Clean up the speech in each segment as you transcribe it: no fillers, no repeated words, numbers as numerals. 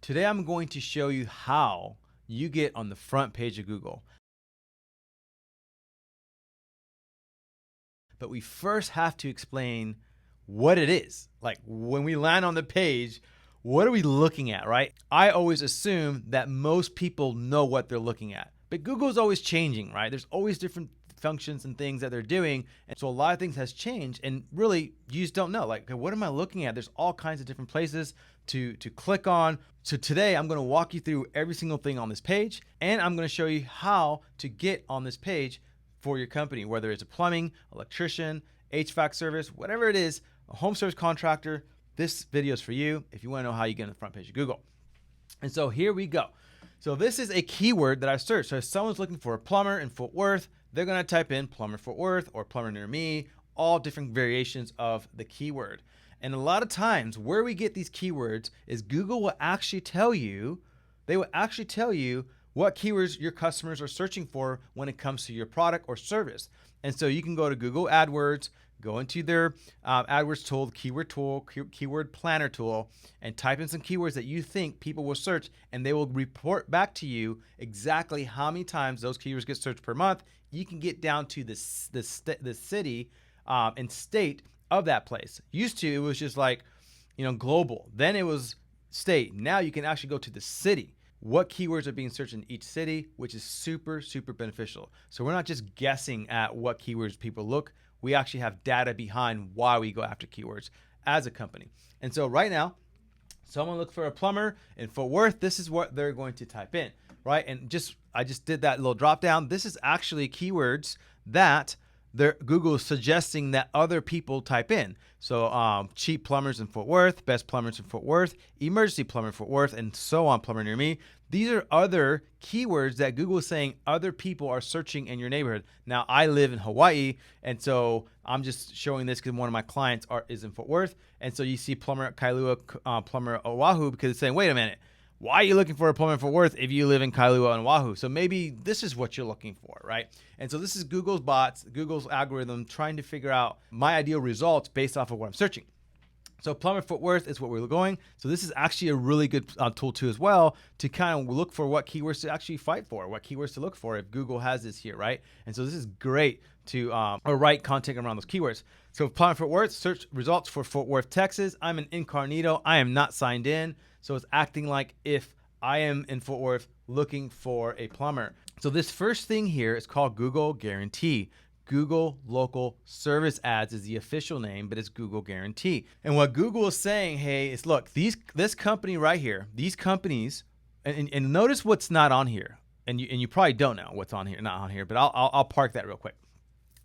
Today I'm going to show you how you get on the front page of Google. But we first have to explain what it is. Like when we land on the page, what are we looking at, right? I always assume that most people know what they're looking at. But Google's always changing, right? There's always different functions and things that they're doing. And so a lot of things has changed, and really you just don't know. Like, okay, what am I looking at? There's all kinds of different places to click on. So today I'm going to walk you through every single thing on this page, and I'm going to show you how to get on this page for your company, whether it's a plumbing, electrician, HVAC service, whatever it is, a home service contractor. This video is for you if you want to know how you get on the front page of Google. And so here we go. So this is a keyword that I searched. So if someone's looking for a plumber in Fort Worth, they're going to type in plumber Fort Worth or plumber near me, all different variations of the keyword. And a lot of times where we get these keywords is Google will actually tell you, what keywords your customers are searching for when it comes to your product or service. And so you can go to Google AdWords, go into their AdWords tool, keyword planner tool, and type in some keywords that you think people will search, and they will report back to you exactly how many times those keywords get searched per month. You can get down to the city and state of that place. Used to, it was just like, global. Then it was state. Now you can actually go to the city. What keywords are being searched in each city, which is super, super beneficial. So we're not just guessing at what keywords people look. We actually have data behind why we go after keywords as a company. And so right now, someone look for a plumber in Fort Worth. This is what they're going to type in, right? And I just did that little drop down. This is actually keywords that Google is suggesting that other people type in. So cheap plumbers in Fort Worth, best plumbers in Fort Worth, emergency plumber in Fort Worth, and so on, plumber near me. These are other keywords that Google is saying other people are searching in your neighborhood. Now, I live in Hawaii, and so I'm just showing this because one of my clients is in Fort Worth. And so you see plumber at Kailua, plumber at Oahu, because it's saying, wait a minute, why are you looking for a plumber in Fort Worth if you live in Kailua and Oahu? So maybe this is what you're looking for, right? And so this is Google's bots, Google's algorithm trying to figure out my ideal results based off of what I'm searching. So plumber Fort Worth is what we're going. So this is actually a really good tool too as well to kind of look for what keywords to actually fight for, what keywords to look for if Google has this here, right? And so this is great to write content around those keywords. So plumber Fort Worth, search results for Fort Worth, Texas. I'm an incognito. I am not signed in. So it's acting like if I am in Fort Worth looking for a plumber. So this first thing here is called Google Guarantee. Google Local Service Ads is the official name, but it's Google Guarantee. And what Google is saying, hey, is look, this company right here, these companies, and notice what's not on here. And you probably don't know what's on here, not on here, but I'll park that real quick.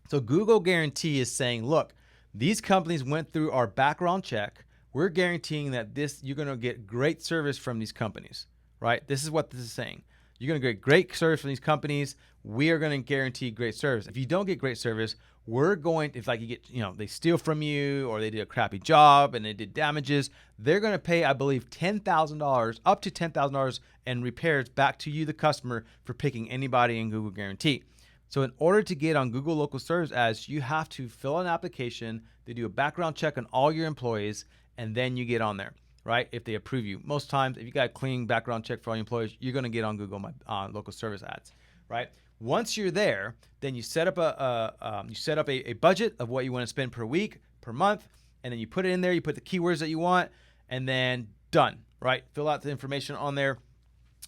So Google Guarantee is saying, look, these companies went through our background check. We're guaranteeing that you're going to get great service from these companies, right? This is what this is saying. You're going to get great service from these companies. We are going to guarantee great service. If you don't get great service, we're going, if like you get, they steal from you or they did a crappy job and they did damages, they're going to pay, I believe, $10,000, up to $10,000 in repairs back to you, the customer, for picking anybody in Google Guarantee. So in order to get on Google Local Service Ads, you have to fill out an application. They do a background check on all your employees, and then you get on there, right? If they approve you. Most times, if you got a clean background check for all your employees, you're going to get on Google Local Service Ads, right? Once you're there, then you set up a budget of what you want to spend per week, per month, and then you put it in there. You put the keywords that you want, and then done, right? Fill out the information on there.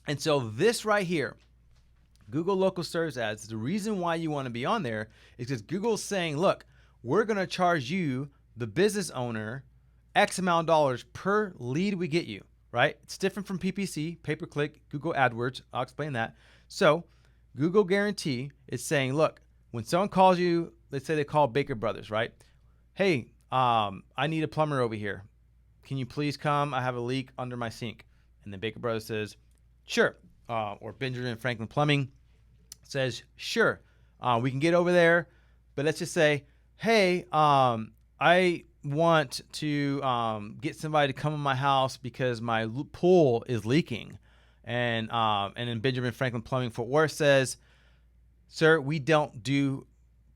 And so this right here, Google Local Service Ads, the reason why you want to be on there is because Google's saying, look, we're going to charge you, the business owner, X amount of dollars per lead we get you, right? It's different from PPC, pay-per-click, Google AdWords. I'll explain that. So Google Guarantee is saying, look, when someone calls you, let's say they call Baker Brothers, right? Hey, I need a plumber over here. Can you please come? I have a leak under my sink. And then Baker Brothers says, sure. Or Benjamin Franklin Plumbing says, sure, we can get over there. But let's just say, hey, I want to get somebody to come in my house because my pool is leaking. And then Benjamin Franklin Plumbing Fort Worth says, sir, we don't do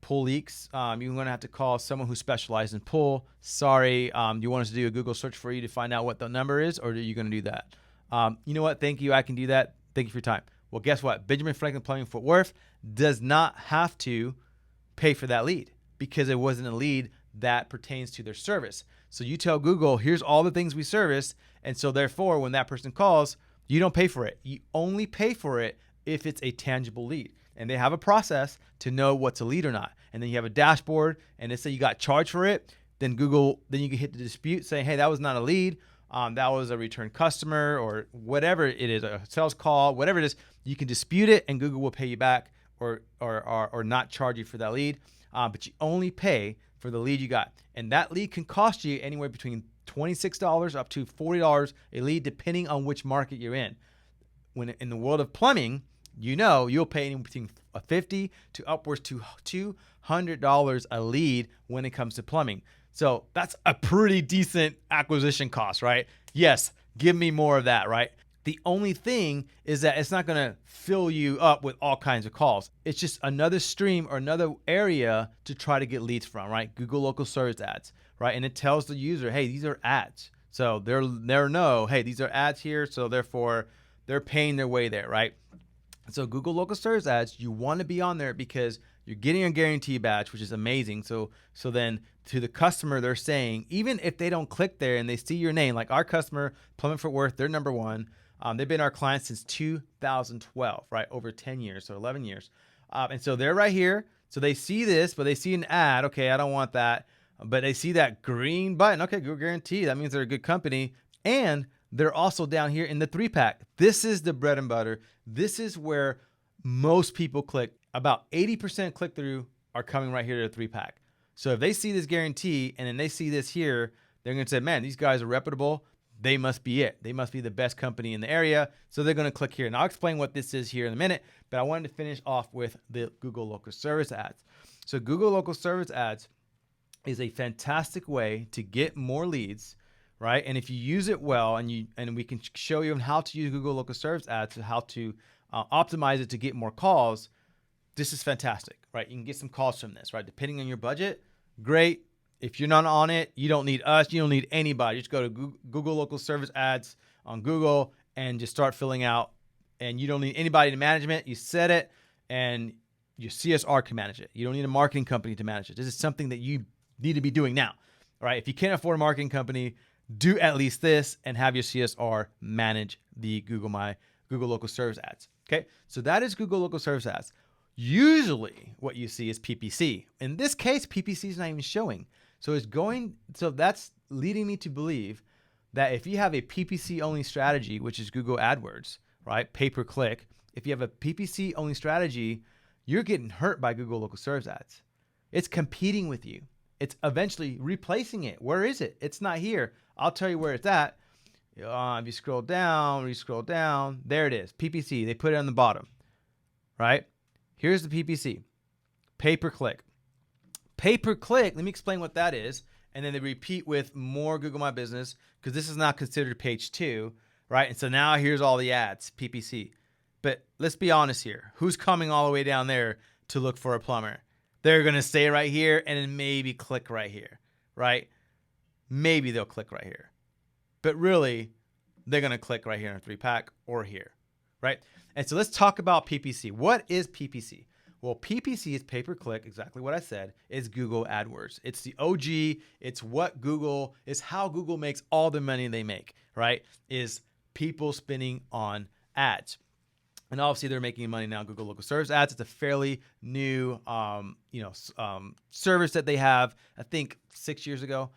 pool leaks. You're going to have to call someone who specializes in pool. Sorry, do you want us to do a Google search for you to find out what the number is, or are you going to do that? You know what? Thank you. I can do that. Thank you for your time. Well, guess what? Benjamin Franklin Plumbing Fort Worth does not have to pay for that lead because it wasn't a lead that pertains to their service. So you tell Google, here's all the things we service. And so therefore, when that person calls, you don't pay for it. You only pay for it if it's a tangible lead. And they have a process to know what's a lead or not. And then you have a dashboard, and let's say you got charged for it. Then you can hit the dispute saying, hey, that was not a lead. That was a return customer or whatever it is, a sales call, whatever it is. You can dispute it, and Google will pay you back or not charge you for that lead. But you only pay for the lead you got. And that lead can cost you anywhere between $26 up to $40 a lead, depending on which market you're in. When in the world of plumbing, you'll pay anywhere between $50 to upwards to $200 a lead when it comes to plumbing. So that's a pretty decent acquisition cost, right? Yes, give me more of that, right? The only thing is that it's not going to fill you up with all kinds of calls. It's just another stream or another area to try to get leads from, right? Google local service ads, right? And it tells the user, hey, these are ads. So hey, these are ads here. So therefore they're paying their way there, right? So Google local service ads, you want to be on there because you're getting a guarantee badge, which is amazing. So then to the customer, they're saying, even if they don't click there and they see your name, like our customer, Plumber Fort Worth, they're number one. They've been our client since 2012, right? Over 10 years, so 11 years. And so they're right here. So they see this, but they see an ad. Okay, I don't want that. But they see that green button. Okay, Google guarantee. That means they're a good company. And they're also down here in the 3-pack. This is the bread and butter. This is where most people click. About 80% click through are coming right here to the 3-pack. So if they see this guarantee and then they see this here, they're going to say, man, these guys are reputable. They must be it. They must be the best company in the area. So they're going to click here. And I'll explain what this is here in a minute, but I wanted to finish off with the Google local service ads. So Google local service ads is a fantastic way to get more leads, right? And if you use it well, and we can show you how to use Google local service ads, how to optimize it to get more calls, this is fantastic, right? You can get some calls from this, right? Depending on your budget, great. If you're not on it, you don't need us. You don't need anybody. Just go to Google local service ads on Google and just start filling out. And you don't need anybody to manage it. You set it, and your CSR can manage it. You don't need a marketing company to manage it. This is something that you need to be doing now, right? If you can't afford a marketing company, do at least this and have your CSR manage the Google local service ads. Okay, so that is Google local service ads. Usually what you see is PPC. In this case, PPC is not even showing. So that's leading me to believe that if you have a PPC only strategy, which is Google AdWords, right? Pay per click. If you have a PPC only strategy, you're getting hurt by Google local service ads. It's competing with you. It's eventually replacing it. Where is it? It's not here. I'll tell you where it's at. If you scroll down, there it is. PPC. They put it on the bottom, right? Here's the PPC. Pay per click. Pay per click, let me explain what that is. And then they repeat with more Google My Business because this is not considered page 2, right? And so now here's all the ads, PPC. But let's be honest here. Who's coming all the way down there to look for a plumber? They're going to stay right here and then maybe click right here, right? Maybe they'll click right here. But really, they're going to click right here in a 3-pack or here, right? And so let's talk about PPC. What is PPC? Well, PPC is pay per click, exactly what I said, is Google AdWords. It's the OG. It's how Google makes all the money they make, right? Is people spending on ads. And obviously they're making money now, Google local service ads. It's a fairly new, service that they have. I think 6 years ago,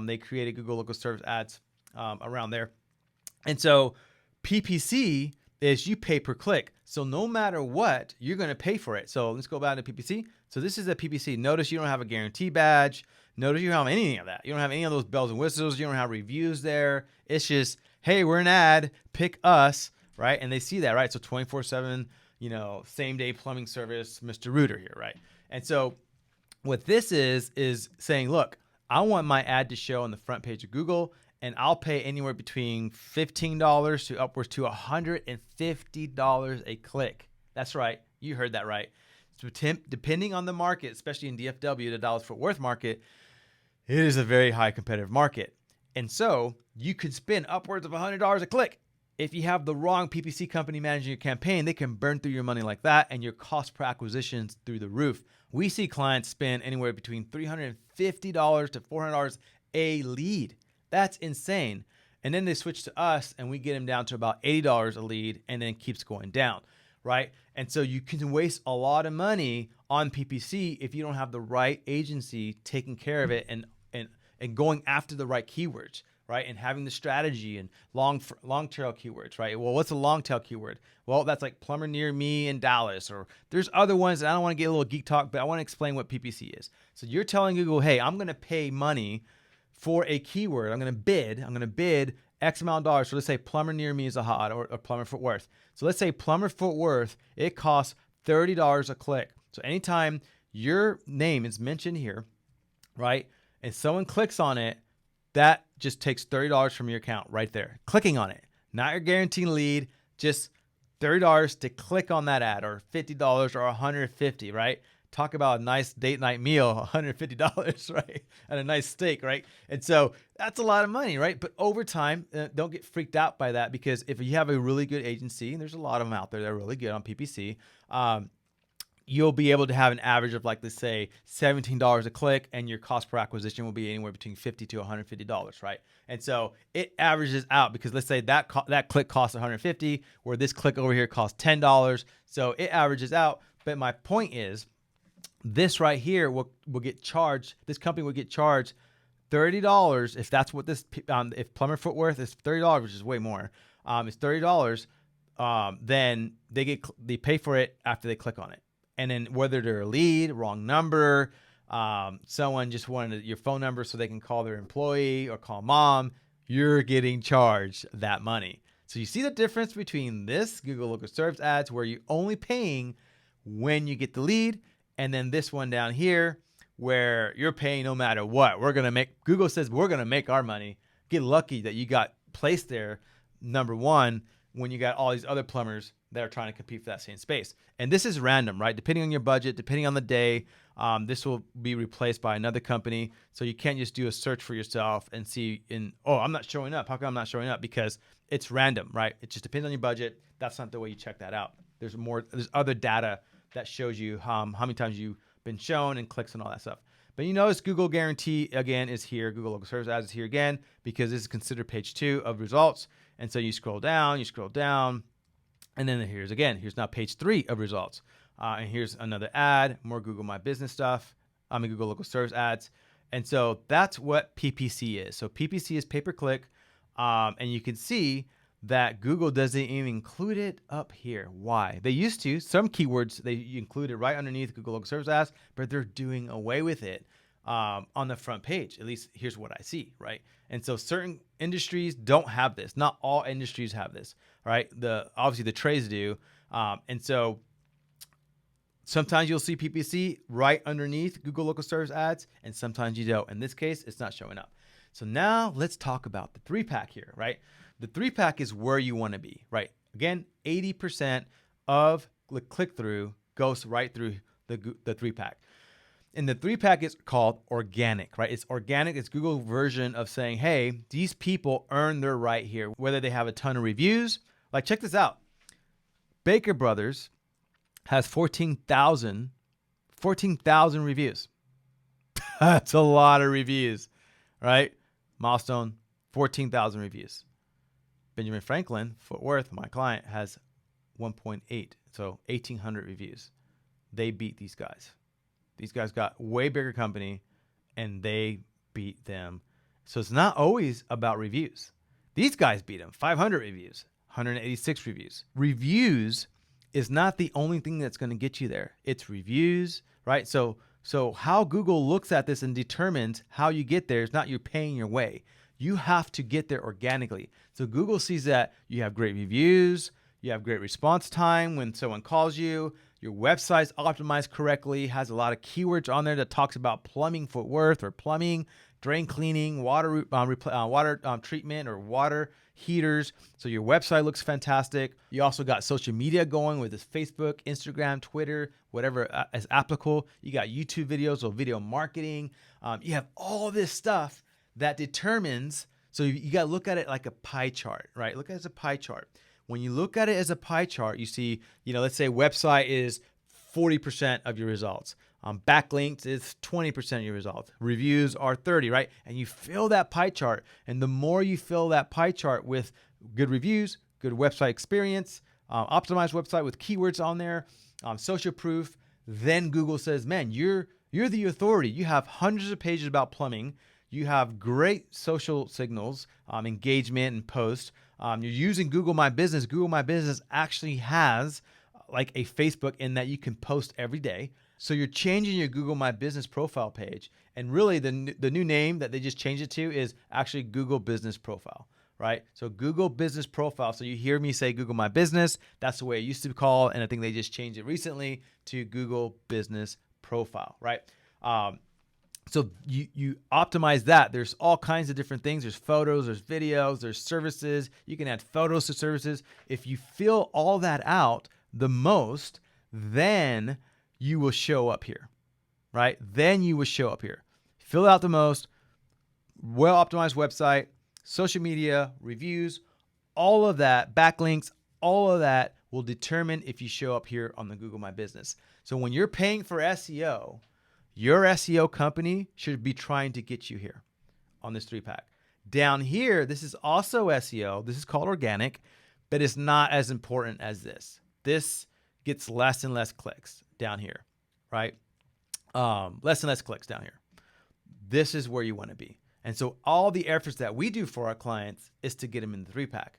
they created Google local service ads around there. And so PPC is you pay per click. So no matter what, you're going to pay for it. So let's go back to PPC. So this is a PPC. Notice you don't have a guarantee badge. Notice you don't have anything of that. You don't have any of those bells and whistles. You don't have reviews there. It's just, hey, we're an ad. Pick us, right? And they see that, right? So 24/7, same day plumbing service, Mr. Rooter here, right? And so what this is saying, look, I want my ad to show on the front page of Google, and I'll pay anywhere between $15 to upwards to $150 a click. That's right. You heard that right. So depending on the market, especially in DFW, the Dallas-Fort Worth market, it is a very high competitive market. And so you could spend upwards of $100 a click. If you have the wrong PPC company managing your campaign, they can burn through your money like that, and your cost per acquisition's through the roof. We see clients spend anywhere between $350 to $400 a lead. That's insane. And then they switch to us, and we get them down to about $80 a lead, and then it keeps going down, right? And so you can waste a lot of money on PPC if you don't have the right agency taking care of it and going after the right keywords, right? And having the strategy and long tail keywords, right? Well, what's a long tail keyword? Well, that's like plumber near me in Dallas, or there's other ones. I don't want to get a little geek talk, but I want to explain what PPC is. So you're telling Google, hey, I'm going to pay money for a keyword. I'm going to bid X amount of dollars. So let's say plumber near me is a hot, or plumber Fort Worth. So let's say plumber Fort Worth, it costs $30 a click. So anytime your name is mentioned here, right, and someone clicks on it, that just takes $30 from your account right there. Clicking on it, not your guaranteed lead, just $30 to click on that ad, or $50 or $150, right? Talk about a nice date night meal, $150, right? And a nice steak, right? And so that's a lot of money, right? But over time, don't get freaked out by that, because if you have a really good agency, and there's a lot of them out there that are really good on PPC, you'll be able to have an average of, like, let's say $17 a click, and your cost per acquisition will be anywhere between $50 to $150, right? And so it averages out, because let's say that click costs $150, where this click over here costs $10. So it averages out. But my point is, this right here will get charged. This company will get charged $30 if that's what this. If Plumber Fort Worth is $30, which is way more, it's $30. Then they pay for it after they click on it. And then whether they're a lead, wrong number, someone just wanted your phone number so they can call their employee or call mom, you're getting charged that money. So you see the difference between this Google Local Service ads, where you're only paying when you get the lead, and then this one down here where you're paying no matter what. Google says we're going to make our money. Get lucky that you got placed there, number one, when you got all these other plumbers that are trying to compete for that same space. And this is random, right? Depending on your budget, depending on the day, this will be replaced by another company. So you can't just do a search for yourself and see I'm not showing up. How come I'm not showing up? Because it's random, right? It just depends on your budget. That's not the way you check that out. There's other data that shows you how many times you've been shown and clicks and all that stuff. But you notice Google Guarantee, again, is here. Google Local Service Ads is here again, because this is considered page 2 of results. And so you scroll down, and then here's now page 3 of results. And here's another ad, more Google My Business stuff. Google Local Service Ads. And so that's what PPC is. So PPC is pay-per-click. And you can see that Google doesn't even include it up here. Why? They used to. Some keywords, they include it right underneath Google Local Service Ads, but they're doing away with it on the front page. At least here's what I see, right? And so certain industries don't have this. Not all industries have this, right? Obviously the trades do. And so sometimes you'll see PPC right underneath Google Local Service Ads, and sometimes you don't. In this case, it's not showing up. So now let's talk about the 3-pack here, right? The 3-pack is where you want to be, right? Again, 80% of the click-through goes right through the 3-pack. And the 3-pack is called organic, right? It's organic. It's Google's version of saying, hey, these people earn their right here, whether they have a ton of reviews. Like, check this out. Baker Brothers has 14,000 reviews. That's a lot of reviews, right? Milestone, 14,000 reviews. Benjamin Franklin, Fort Worth, my client, has 1.8, so 1,800 reviews. They beat these guys. These guys got way bigger company, and they beat them. So it's not always about reviews. These guys beat them. 500 reviews, 186 reviews. Reviews is not the only thing that's going to get you there. It's reviews, right? So how Google looks at this and determines how you get there is not you paying your way. You have to get there organically. So Google sees that you have great reviews, you have great response time when someone calls you, your website's optimized correctly, has a lot of keywords on there that talks about plumbing Fort Worth, or plumbing, drain cleaning, water treatment, or water heaters. So your website looks fantastic. You also got social media going with this Facebook, Instagram, Twitter, whatever is applicable. You got YouTube videos or video marketing. You have all this stuff that determines So you got to look at it like a pie chart, right? Look at it as a pie chart. When you look at it as a pie chart, you see, let's say website is 40% of your results. Backlinks is 20% of your results. Reviews are 30, right? And you fill that pie chart. And the more you fill that pie chart with good reviews, good website experience, optimized website with keywords on there, social proof, then Google says, man, you're the authority. You have hundreds of pages about plumbing. You have great social signals, engagement and posts. You're using Google My Business. Google My Business actually has like a Facebook in that you can post every day. So you're changing your Google My Business profile page. And really the new name that they just changed it to is actually Google Business Profile, right? So Google Business Profile. So you hear me say Google My Business. That's the way it used to be called. And I think they just changed it recently to Google Business Profile, right? So you optimize that. There's all kinds of different things. There's photos, there's videos, there's services. You can add photos to services. If you fill all that out the most, then you will show up here, right? Then you will show up here. Fill out the most, well-optimized website, social media, reviews, all of that, backlinks, all of that will determine if you show up here on the Google My Business. So when you're paying for SEO, your SEO company should be trying to get you here on this 3-pack. Down here, this is also SEO. This is called organic, but it's not as important as this. This gets less and less clicks down here, right? Less and less clicks down here. This is where you want to be. And so all the efforts that we do for our clients is to get them in the 3-pack.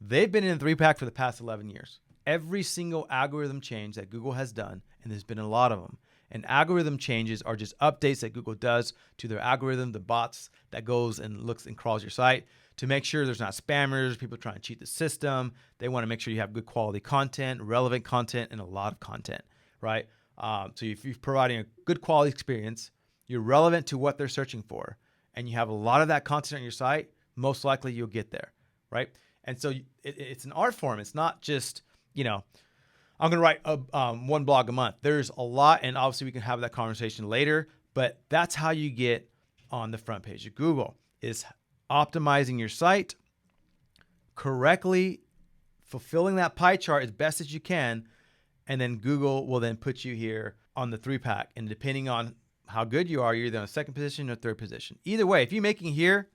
They've been in the 3-pack for the past 11 years. Every single algorithm change that Google has done, and there's been a lot of them, and algorithm changes are just updates that Google does to their algorithm, the bots that goes and looks and crawls your site to make sure there's not spammers, people trying to cheat the system. They want to make sure you have good quality content, relevant content, and a lot of content, right? So if you're providing a good quality experience, you're relevant to what they're searching for, and you have a lot of that content on your site, most likely you'll get there, right? And so it's an art form. It's not just, I'm going to write one blog a month. There's a lot, and obviously we can have that conversation later, but that's how you get on the front page of Google, is optimizing your site correctly, fulfilling that pie chart as best as you can, and then Google will then put you here on the 3-pack. And depending on how good you are, you're either on the second position or third position. Either way, if you're making here,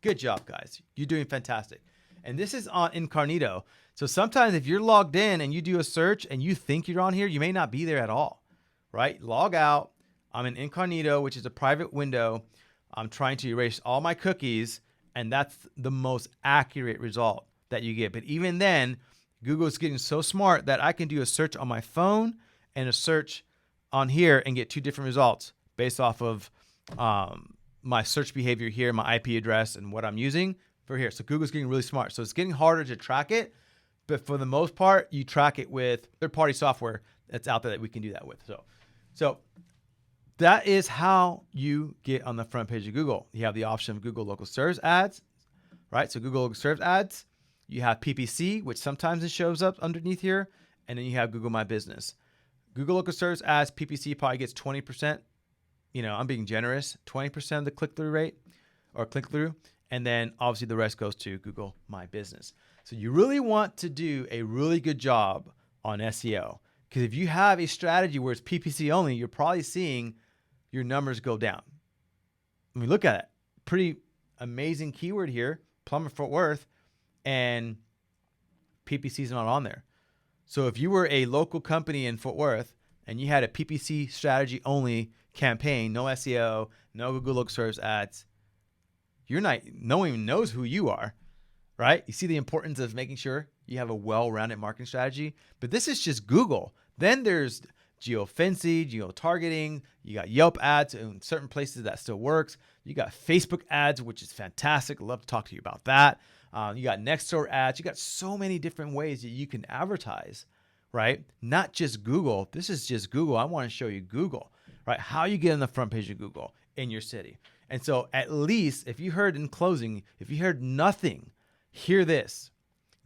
good job, guys. You're doing fantastic. And this is on incognito. So sometimes if you're logged in and you do a search and you think you're on here, you may not be there at all, right? Log out. I'm in incognito, which is a private window. I'm trying to erase all my cookies, and that's the most accurate result that you get. But even then, Google's getting so smart that I can do a search on my phone and a search on here and get two different results based off of my search behavior here, my IP address, and what I'm using for here. So Google's getting really smart. So it's getting harder to track it, but for the most part, you track it with third-party software that's out there that we can do that with. So that is how you get on the front page of Google. You have the option of Google Local Service Ads, right? So Google Local Service Ads. You have PPC, which sometimes it shows up underneath here, and then you have Google My Business. Google Local Service Ads, PPC probably gets 20%. I'm being generous, 20% of the click-through rate or click-through. And then obviously the rest goes to Google My Business. So you really want to do a really good job on SEO, because if you have a strategy where it's PPC only, you're probably seeing your numbers go down. I mean, look at it. Pretty amazing keyword here, Plumber Fort Worth, and PPC is not on there. So if you were a local company in Fort Worth and you had a PPC strategy only campaign, no SEO, no Google Local Service Ads, no one even knows who you are, right? You see the importance of making sure you have a well-rounded marketing strategy, but this is just Google. Then there's geofencing, geo-targeting. You got Yelp ads in certain places that still works. You got Facebook ads, which is fantastic. I'd love to talk to you about that. You got Nextdoor ads. You got so many different ways that you can advertise, right? Not just Google. This is just Google. I want to show you Google, right? How you get on the front page of Google in your city. And so at least if you heard in closing, if you heard nothing, hear this: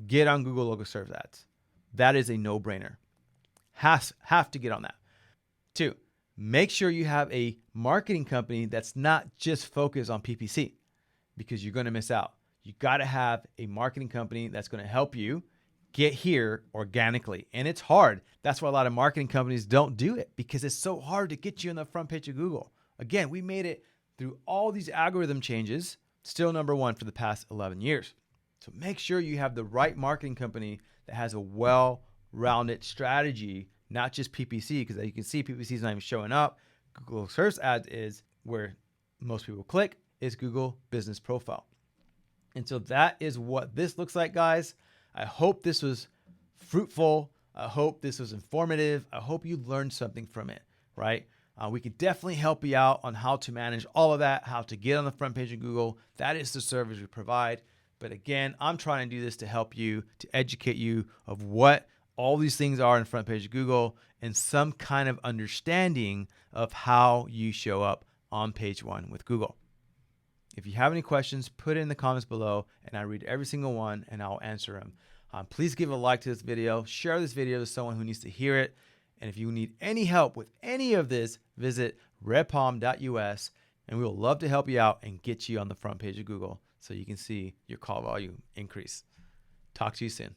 get on Google Local Service Ads. That is a no-brainer. Have to get on that. 2, make sure you have a marketing company that's not just focused on PPC. because you're going to miss out. You got to have a marketing company that's going to help you get here organically. And it's hard. That's why a lot of marketing companies don't do it, because it's so hard to get you on the front page of Google. Again, we made it through all these algorithm changes, still #1 for the past 11 years. So make sure you have the right marketing company that has a well-rounded strategy, not just PPC, because as you can see, PPC is not even showing up. Google Search Ads is where most people click, is Google Business Profile. And so that is what this looks like, guys. I hope this was fruitful. I hope this was informative. I hope you learned something from it, right? We can definitely help you out on how to manage all of that, how to get on the front page of Google. That is the service we provide. But again, I'm trying to do this to help you, to educate you of what all these things are in the front page of Google and some kind of understanding of how you show up on page 1 with Google. If you have any questions, put it in the comments below and I read every single one and I'll answer them. Please give a like to this video, share this video to someone who needs to hear it. And if you need any help with any of this, visit redpalm.us and we will love to help you out and get you on the front page of Google so you can see your call volume increase. Talk to you soon.